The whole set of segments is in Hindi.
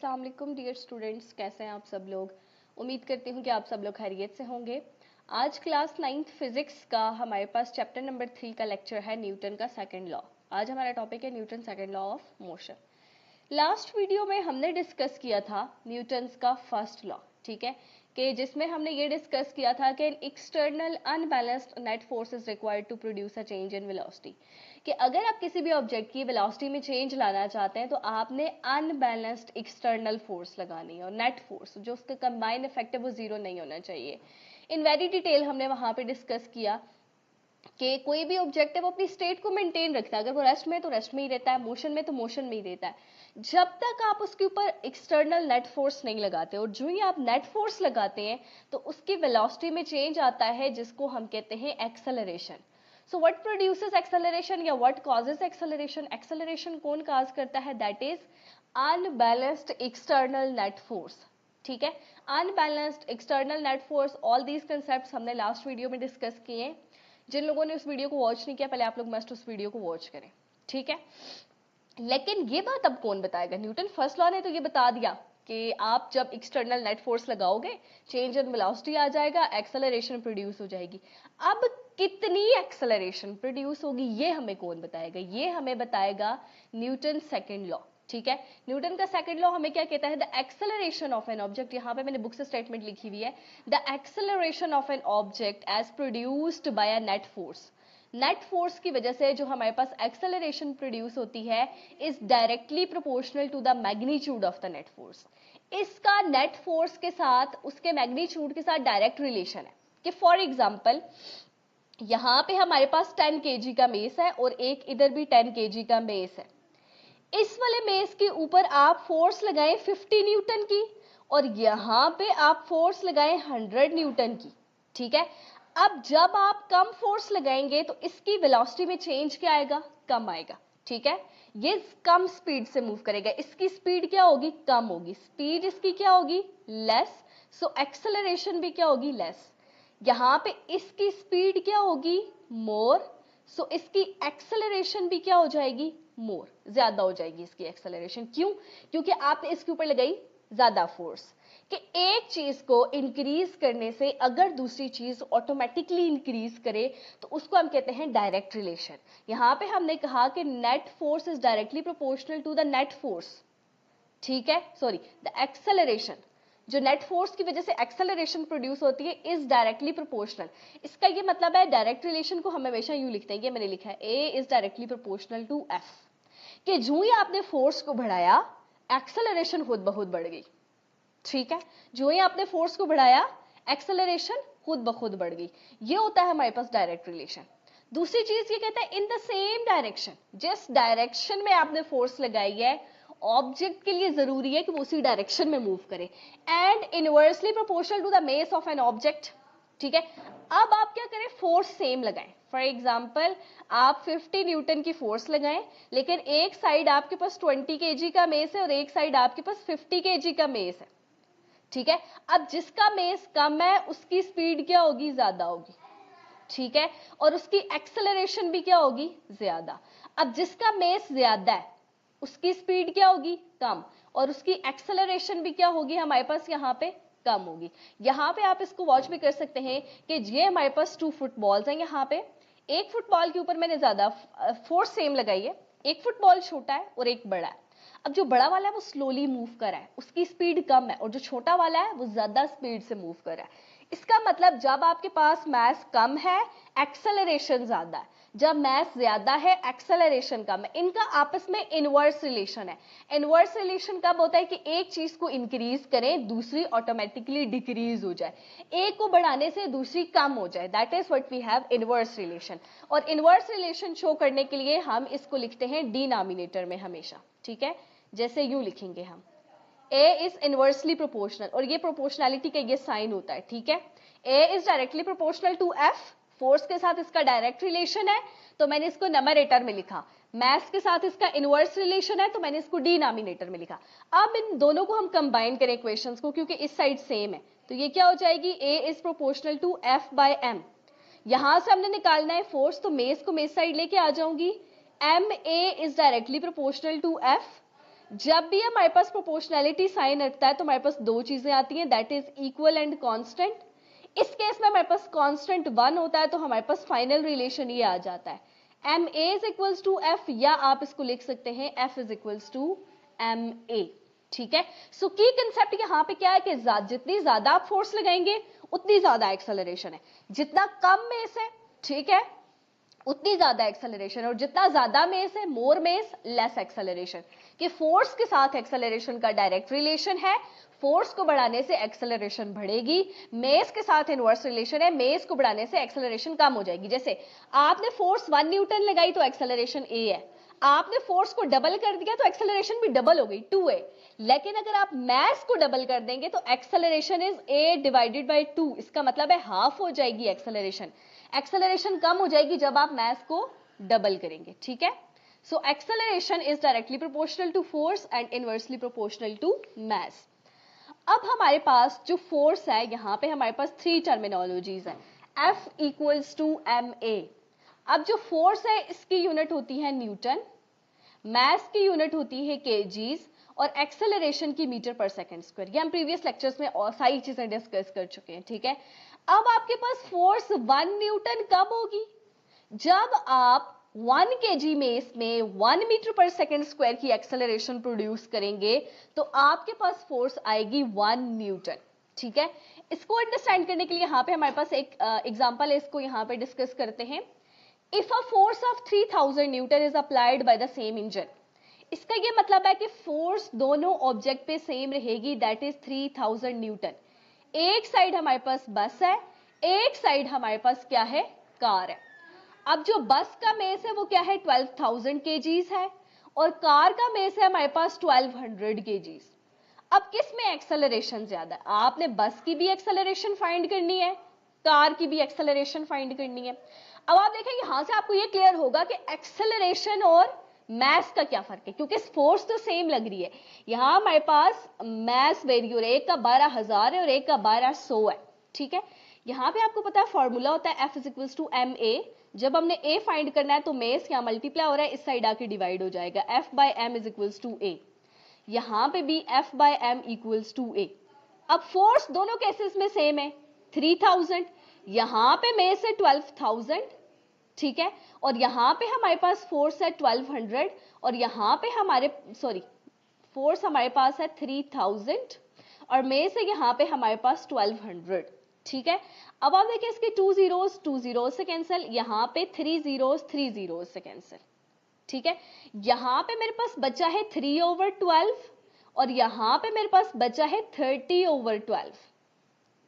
अस्सलाम वालेकुम डियर स्टूडेंट्स, कैसे हैं आप सब लोग। उम्मीद करती हूँ कि आप सब लोग खैरियत से होंगे। आज क्लास 9th फिजिक्स का हमारे पास चैप्टर नंबर 3 का लेक्चर है न्यूटन का सेकंड लॉ। आज हमारा टॉपिक है Newton second law of motion. Last video में हमने डिस्कस किया था न्यूटन्स का फर्स्ट लॉ, ठीक है, कि जिसमें हमने ये डिस्कस किया था कि external unbalanced net force is required to produce a change in velocity, कि अगर आप किसी भी ऑब्जेक्ट की वेलोसिटी में चेंज लाना चाहते हैं तो आपने अनबैलेंस्ड एक्सटर्नल फोर्स लगानी है और नेट फोर्स जो उसका कंबाइंड इफेक्ट है वो जीरो नहीं होना चाहिए। इन वेरी डिटेल हमने वहां पे डिस्कस किया कि कोई भी ऑब्जेक्ट है वो अपनी स्टेट को मेंटेन रखता है, अगर वो रेस्ट में है तो रेस्ट में ही रहता है, मोशन में तो मोशन में ही रहता है, जब तक आप उसके ऊपर एक्सटर्नल नेट फोर्स नहीं लगाते। और जो ही आप नेट फोर्स लगाते हैं तो उसकी वेलोसिटी में चेंज आता है जिसको हम कहते हैं acceleration. So what produces acceleration या व्हाट कॉजेस एक्सेलरेशन? एक्सेलरेशन कौन काज करता है? That is unbalanced external net force, ठीक है। Unbalanced external net force, all these concepts हमने लास्ट वीडियो में डिस्कस किए हैं। जिन लोगों ने उस वीडियो को वॉच नहीं किया, पहले आप लोग मस्ट उस वीडियो को वॉच करें, ठीक है। लेकिन ये बात अब कौन बताएगा? न्यूटन फर्स्ट लॉ ने तो ये बता दिया कि आप जब एक्सटर्नल नेट फोर्स लगाओगे चेंज इन वेलोसिटी आ जाएगा, एक्सेलरेशन प्रोड्यूस हो जाएगी। अब कितनी एक्सेलरेशन प्रोड्यूस होगी ये हमें कौन बताएगा? ये हमें बताएगा न्यूटन सेकंड लॉ, ठीक है। न्यूटन का सेकंड लॉ हमें क्या कहता है? The acceleration of an object, यहाँ पे मैंने बुक से स्टेटमेंट लिखी हुई है, the acceleration of an object as produced by a net force. Net force की वजह से जो हमारे पास एक्सेलरेशन प्रोड्यूस होती है is directly proportional to the magnitude of the net force. इसका नेट फोर्स के साथ, उसके मैग्नीट्यूड के साथ डायरेक्ट रिलेशन है। कि फॉर एग्जांपल यहां पे हमारे पास 10 kg का मेस है और एक इधर भी 10 kg का मेस है। इस वाले मेस के ऊपर आप फोर्स लगाएं 50 न्यूटन की और यहां पे आप फोर्स लगाएं 100 न्यूटन की, ठीक है। अब जब आप कम फोर्स लगाएंगे तो इसकी वेलोसिटी में चेंज क्या आएगा? कम आएगा, ठीक है। ये कम स्पीड से मूव करेगा, इसकी स्पीड क्या होगी? कम होगी। स्पीड इसकी क्या होगी? लेस। सो एक्सेलरेशन भी क्या होगी? लेस। यहां पे इसकी स्पीड क्या होगी? मोर। सो इसकी एक्सेलरेशन भी क्या हो जाएगी? मोर, ज्यादा हो जाएगी इसकी एक्सेलरेशन। क्यों? क्योंकि आपने इसके ऊपर लगाई ज्यादा फोर्स। कि एक चीज को इंक्रीज करने से अगर दूसरी चीज ऑटोमेटिकली इंक्रीज करे तो उसको हम कहते हैं डायरेक्ट रिलेशन। यहां पे हमने कहा कि net force is directly proportional to the net force, ठीक है, सॉरी, द एक्सेलरेशन, जो नेट फोर्स की वजह से एक्सेलरेशन प्रोड्यूस होती है इज डायरेक्टली प्रोपोर्शनल। इसका ये मतलब है, डायरेक्ट रिलेशन को हम हमेशा यूं लिखते हैं, ये मैंने लिखा है, A is directly proportional to F, कि जो ही आपने फोर्स को बढ़ाया एक्सेलरेशन खुद ब खुद बढ़ गई, ठीक है। जो ही आपने फोर्स को बढ़ाया एक्सेलरेशन खुद ब खुद बढ़ गई। ये होता है हमारे पास डायरेक्ट रिलेशन। दूसरी चीज ये कहता है इन द सेम डायरेक्शन, जिस डायरेक्शन में आपने फोर्स लगाई है ऑब्जेक्ट के लिए जरूरी है कि वो उसी डायरेक्शन में मूव करे, and inversely proportional to the mass of an object, ठीक है। अब आप क्या करें? फोर्स सेम लगाएं। फॉर एग्जाम्पल आप 50 न्यूटन की फोर्स लगाएं, लेकिन एक साइड आपके पास 20 kg का मेस है और एक साइड आपके पास 50 kg का मेस है, ठीक है। अब जिसका मेस कम है उसकी स्पीड क्या होगी? ज्यादा होगी, ठीक है, और उसकी एक्सेलरेशन भी क्या होगी? ज्यादा। अब जिसका मेस ज्यादा है उसकी स्पीड क्या होगी? कम, और उसकी एक्सेलरेशन भी क्या होगी हमारे पास यहाँ पे? कम होगी। यहाँ पे आप इसको वॉच भी कर सकते हैं कि ये हमारे पास 2 फुटबॉल्स हैं। यहाँ पे एक फुटबॉल के ऊपर मैंने ज्यादा फोर्स सेम लगाई है, एक फुटबॉल छोटा है और एक बड़ा है। अब जो बड़ा वाला है वो स्लोली मूव कर रहा है, उसकी स्पीड कम है, और जो छोटा वाला है वो ज्यादा स्पीड से मूव कर रहा है। इसका मतलब जब आपके पास मास कम है एक्सेलरेशन ज्यादा है, जब मास ज्यादा है एक्सेलरेशन कम है। इनका आपस में इनवर्स रिलेशन है। इनवर्स रिलेशन कब होता है? कि एक चीज को इंक्रीज करें दूसरी ऑटोमेटिकली डिक्रीज हो जाए, एक को बढ़ाने से दूसरी कम हो जाए, that is what we have inverse relation. और इनवर्स रिलेशन शो करने के लिए हम इसको लिखते हैं डिनोमिनेटर में हमेशा, ठीक है। जैसे यूं लिखेंगे हम, A इज इनवर्सली प्रोपोर्शनल, और ये प्रोपोर्शनैलिटी का ये साइन होता है, ठीक है। A is directly proportional to F, force के साथ इसका डायरेक्ट रिलेशन है तो मैंने इसको नंबरेटर में लिखा, मास के साथ इसका इनवर्स रिलेशन है तो मैंने इसको डिनोमिनेटर में लिखा। अब इन दोनों को हम कंबाइन करें इक्वेशंस को, क्योंकि इस साइड सेम है, तो ये क्या हो जाएगी? A is proportional to F by M। यहां से हमने निकालना है फोर्स, तो मेस को मेस साइड लेके आ जाऊंगी, MA is directly proportional to F। जब भी हमारे पास प्रोपोर्शनैलिटी साइन रखता है तो हमारे पास दो चीजें आती हैं, that is equal and constant. इस केस में हमारे पास कांस्टेंट 1 होता है तो हमारे पास फाइनल रिलेशन ये आ जाता है, M A is equals to F, या आप इसको लिख सकते हैं F is equals to M A. ठीक है, सो की कंसेप्ट यहां पे क्या है कि जितनी ज्यादा आप फोर्स लगाएंगे उतनी ज्यादा एक्सेलरेशन है, जितना कम मेस है, ठीक है, उतनी ज्यादा एक्सेलरेशन, और जितना ज्यादा मेस है, मोर मेस लेस एक्सेलरेशन, कि फोर्स के साथ एक्सेलरेशन का डायरेक्ट रिलेशन है, फोर्स को बढ़ाने से एक्सेलरेशन बढ़ेगी, मेस के साथ इनवर्स रिलेशन है, मेस को बढ़ाने से एक्सेलरेशन कम हो जाएगी। जैसे आपने फोर्स 1 न्यूटन लगाई तो एक्सेलरेशन ए है, आपने फोर्स को डबल कर दिया तो एक्सेलरेशन भी डबल हो गई 2a, लेकिन अगर आप मास को डबल कर देंगे तो acceleration is a divided by 2, इसका मतलब है हाफ हो जाएगी एक्सेलरेशन। एक्सेलरेशन कम हो जाएगी जब आप मास को डबल करेंगे। ठीक है, so acceleration is directly proportional to force and inversely proportional to mass. अब हमारे पास जो फोर्स है, यहां पे हमारे पास 3 टर्मिनोलॉजीज है, F equals to M A. अब जो फोर्स है इसकी यूनिट होती है न्यूटन, मास की यूनिट होती है केजीज, और एक्सेलरेशन की मीटर पर सेकंड स्क्वायर। ये हम प्रीवियस लेक्चर्स में और सारी चीजें डिस्कस कर चुके हैं। ठीक है, अब आपके पास फोर्स 1 न्यूटन कब होगी, जब आप 1 kg मेस में 1 मीटर पर सेकंड स्क्वायर की एक्सेलरेशन प्रोड्यूस करेंगे तो आपके पास फोर्स आएगी 1 न्यूटन। ठीक है, इसको अंडरस्टैंड करने के लिए यहाँ पे हमारे पास एक एग्जांपल है, इसको यहाँ पे डिस्कस करते हैं। If a force of 3000 Newton is applied by the same engine, इसका ये मतलब है कि फोर्स दोनों ऑब्जेक्ट पे सेम रहेगी, दैट इज 3000 न्यूटन। एक साइड हमारे पास बस है, एक साइड हमारे पास क्या है, कार है। अब जो बस का मेस है वो क्या है, 12,000 kgs है, और कार का मेस है हमारे पास 1200 kgs। अब किस में एक्सेलरेशन ज्यादा है, आपने बस की भी एक्सेलरेशन फाइंड करनी है, कार की भी एक्सेलरेशन फाइंड करनी है। अब आप देखें यहां से आपको ये क्लियर होगा कि एक्सेलरेशन और मास का क्या फर्क है, क्योंकि फोर्स तो सेम लग रही है। यहां हमारे पास मास वेरी हो रहा है, एक का 12,000 है और एक का 1200 है। ठीक है, यहां पे आपको पता है फॉर्मूला होता है F is equals to M A. जब हमने A फाइंड करना है तो मेस यहाँ मल्टीप्लाई हो रहा है, इस साइड आके डिवाइड हो जाएगा, F by M is equals to A. यहां पे भी F by M equals to A. अब फोर्स दोनों केसेस में सेम है, 3000, यहां पे मेस है 12,000, ठीक है, और यहां पे हमारे पास फोर्स है 1200, और यहां पे हमारे फोर्स हमारे पास है 3000 और मेस है यहां पे हमारे पास 1200। ठीक है, अब आप देखिए इसके 2 जीरोस से कैंसिल, यहां पे 3 जीरोस से कैंसिल। ठीक है, यहां पे मेरे पास बचा है 3/12 और यहां पे मेरे पास बचा है 30/12।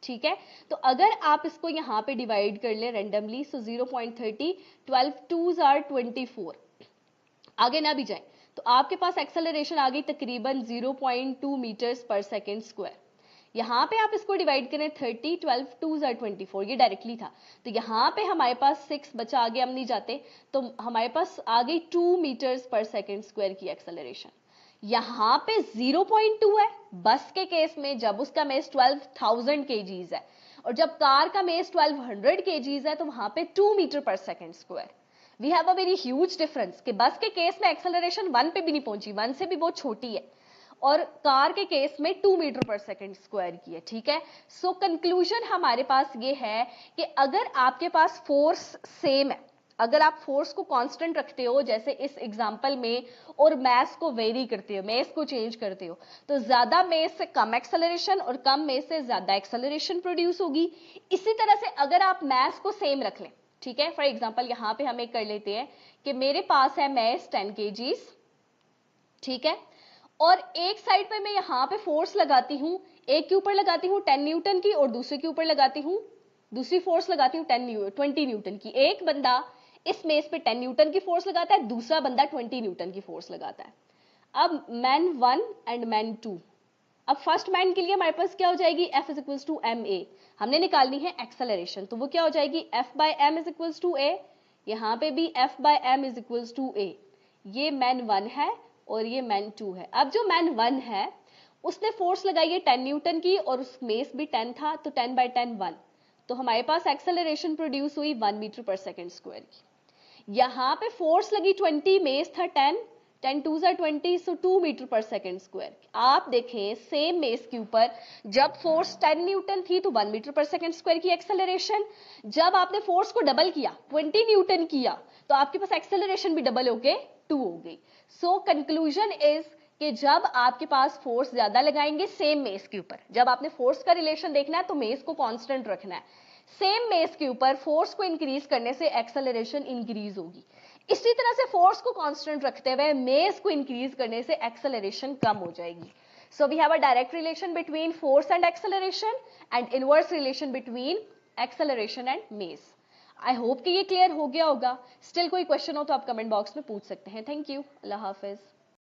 ठीक है, तो अगर आप इसको यहां पे डिवाइड कर ले रेंडमली, सो 0.30, 12 2s आर 24, आगे ना भी जाए तो आपके पास एक्सेलरेशन आ गई तकरीबन 0.2 मीटर्स पर सेकेंड स्क्वायर। यहां पे आप इसको डिवाइड करें 30, 12 2s आर 24, ये डायरेक्टली था, तो यहां पे हमारे पास 6 बचा, आगे हम नहीं जाते, तो हमारे पास आ गई 2 मीटर्स पर सेकेंड स्क्वायर की एक्सेलरेशन। यहां पे 0.2 है बस के केस में, जब उसका मेस 12,000 kgs है, और जब कार का मेस 1200 kgs है तो वहां पे 2 मीटर पर second square. We have a very huge difference कि बस के केस में एक्सेलरेशन 1 पे भी नहीं पहुंची, 1 से भी बहुत छोटी है, और कार के केस में 2 मीटर पर सेकेंड स्क्वायर की है। ठीक है, सो कंक्लूजन हमारे पास ये है कि अगर आपके पास फोर्स सेम है, अगर आप फोर्स को कांस्टेंट रखते हो जैसे इस एग्जांपल में, और मास को वेरी करते हो, मास को चेंज करते हो, तो ज्यादा मास से कम एक्सेलरेशन और कम मास से ज्यादा एक्सेलरेशन प्रोड्यूस होगी। इसी तरह से अगर आप मास को सेम रख लें, ठीक है, फॉर एग्जांपल यहां पे हम एक कर लेते हैं कि मेरे पास है मास 10 kgs, ठीक है, और एक साइड पे मैं यहां पे फोर्स लगाती हूं, एक के ऊपर लगाती हूं 10 न्यूटन की, और दूसरे के ऊपर लगाती हूं, दूसरी फोर्स लगाती हूं 20 न्यूटन की। एक बंदा इस मेस पे 10 न्यूटन की फोर्स लगाता है, दूसरा बंदा 20 न्यूटन की फोर्स लगाता है। अब मैन 1 एंड मैन 2, अब फर्स्ट मैन के लिए हमारे पास क्या हो जाएगी, F is equals to M A, हमने निकालनी है एक्सेलरेशन, तो वो क्या हो जाएगी, F by M is equals to A, यहां पे भी F by M is equals to A. ये मैन 1 है और ये मैन 2 है। अब जो मैन 1 है उसने फोर्स लगाई है 10 न्यूटन की, और उस मेस भी 10 था, तो 10 बाय 10 1, तो हमारे पास एक्सेलरेशन प्रोड्यूस हुई 1 मीटर पर सेकेंड स्क्वायर की। यहां पे फोर्स लगी 20, मेस था 10, 10 2s are 20, so 2 मीटर पर सेकेंड स्क्वायर। आप देखें सेम मेज के ऊपर जब फोर्स 10 न्यूटन थी तो 1 मीटर पर सेकेंड स्क्वायर की एक्सेलरेशन, जब आपने फोर्स को डबल किया 20 न्यूटन किया तो आपके पास एक्सेलरेशन भी डबल होके 2 हो गई। सो कंक्लूजन इज कि जब आपके पास फोर्स ज्यादा लगाएंगे सेम मेज के ऊपर, जब आपने फोर्स का रिलेशन देखना है तो मेज को कांस्टेंट रखना है, सेम मेज के ऊपर फोर्स को इंक्रीज करने से एक्सेलरेशन इंक्रीज होगी। इसी तरह से फोर्स को कांस्टेंट रखते हुए मेज को इंक्रीज करने से एक्सेलरेशन कम हो जाएगी। So we have a direct relation between force and acceleration and inverse relation between acceleration and mass. I hope कि ये क्लियर हो गया होगा। स्टिल कोई क्वेश्चन हो तो आप कमेंट बॉक्स में पूछ सकते हैं। Thank you. Allah Hafiz.